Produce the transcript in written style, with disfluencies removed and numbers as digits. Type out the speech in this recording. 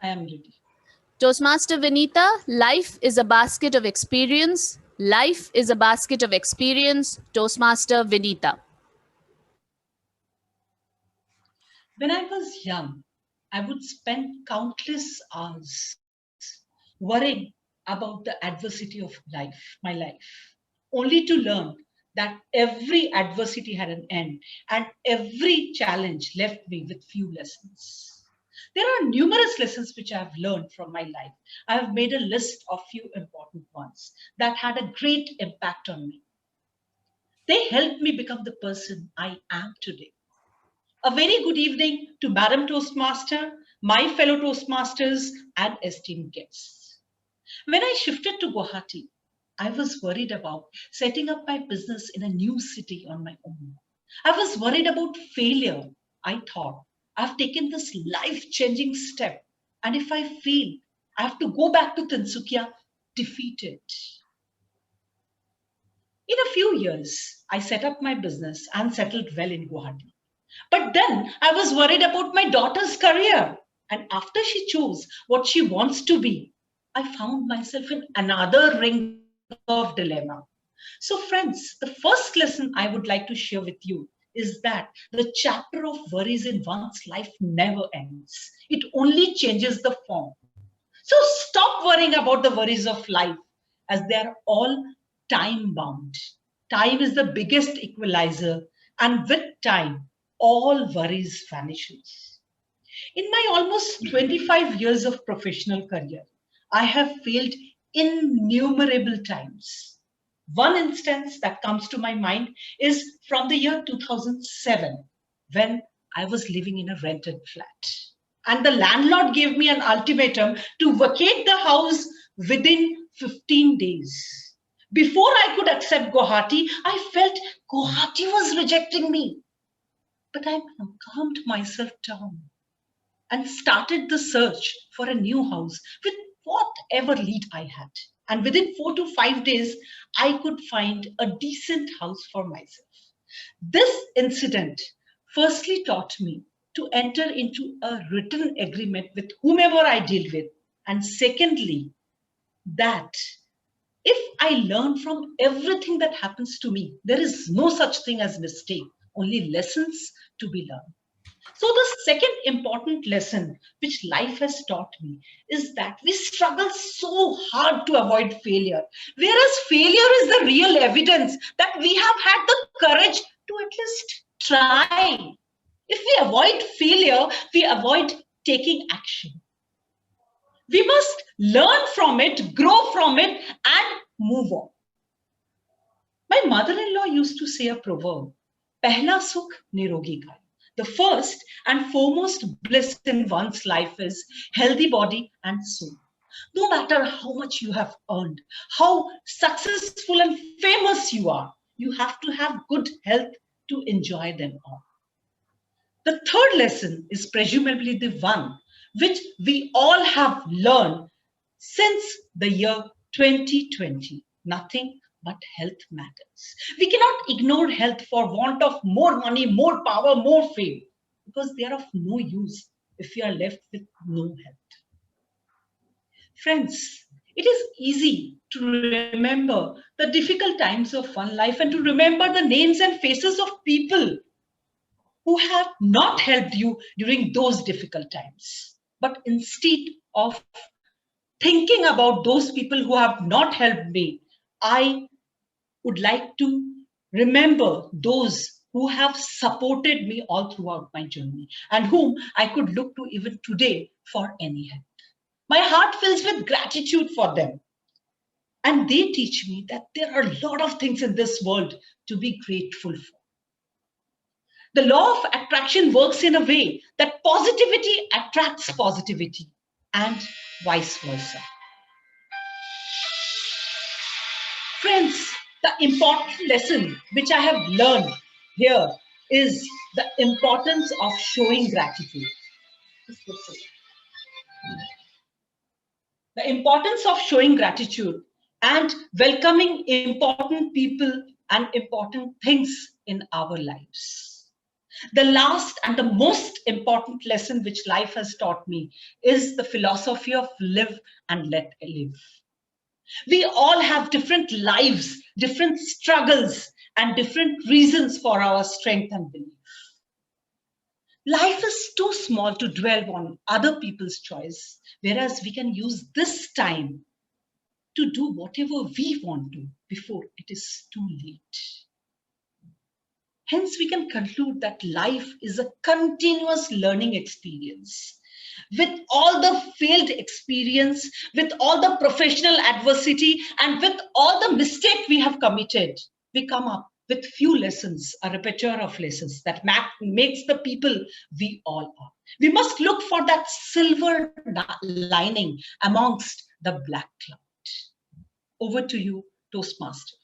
I am ready. Toastmaster Vineeta, life is a basket of experience. Life is a basket of experience. Toastmaster Vineeta. When I was young, I would spend countless hours worrying about the adversity of my life, only to learn that every adversity had an end and every challenge left me with few lessons. There are numerous lessons which I have learned from my life. I have made a list of few important ones that had a great impact on me. They helped me become the person I am today. A very good evening to Madam Toastmaster, my fellow Toastmasters, and esteemed guests. When I shifted to Guwahati, I was worried about setting up my business in a new city on my own. I was worried about failure. I thought, I've taken this life-changing step, and if I fail, I have to go back to Tinsukia defeated. In a few years, I set up my business and settled well in Guwahati. But then I was worried about my daughter's career. And after she chose what she wants to be, I found myself in another ring of dilemma. So, friends, the first lesson I would like to share with you is that the chapter of worries in one's life never ends. It only changes the form. So, stop worrying about the worries of life as they are all time bound. Time is the biggest equalizer, and with time, all worries vanishes. In my almost 25 years of professional career, I have failed innumerable times. One instance that comes to my mind is from the year 2007, when I was living in a rented flat. And the landlord gave me an ultimatum to vacate the house within 15 days. Before I could accept Guwahati, I felt Guwahati was rejecting me. But I calmed myself down and started the search for a new house with whatever lead I had. And within 4 to 5 days, I could find a decent house for myself. This incident firstly taught me to enter into a written agreement with whomever I deal with. And secondly, that if I learn from everything that happens to me, there is no such thing as mistake, only lessons to be learned. So, the second important lesson which life has taught me is that we struggle so hard to avoid failure, whereas failure is the real evidence that we have had the courage to at least try. If we avoid failure, we avoid taking action. We must learn from it, grow from it, and move on. My mother-in-law used to say a proverb, Pehla Sukh Nirogi Kaya. The first and foremost bliss in one's life is healthy body and soul. No matter how much you have earned, how successful and famous you are, you have to have good health to enjoy them all. The third lesson is presumably the one which we all have learned since the year 2020. Nothing but health matters. We cannot ignore health for want of more money, more power, more fame, because they are of no use if we are left with no health. Friends, it is easy to remember the difficult times of one life and to remember the names and faces of people who have not helped you during those difficult times. But instead of thinking about those people who have not helped me, I would like to remember those who have supported me all throughout my journey and whom I could look to even today for any help. My heart fills with gratitude for them. And they teach me that there are a lot of things in this world to be grateful for. The law of attraction works in a way that positivity attracts positivity and vice versa. Friends, the important lesson which I have learned here is the importance of showing gratitude. The importance of showing gratitude and welcoming important people and important things in our lives. The last and the most important lesson which life has taught me is the philosophy of live and let live. We all have different lives, different struggles, and different reasons for our strength and belief. Life is too small to dwell on other people's choice, whereas we can use this time to do whatever we want to before it is too late. Hence, we can conclude that life is a continuous learning experience. With all the failed experience, with all the professional adversity, and with all the mistake we have committed, we come up with few lessons, a repertoire of lessons that makes the people we all are. We must look for that silver lining amongst the black cloud. Over to you, Toastmaster.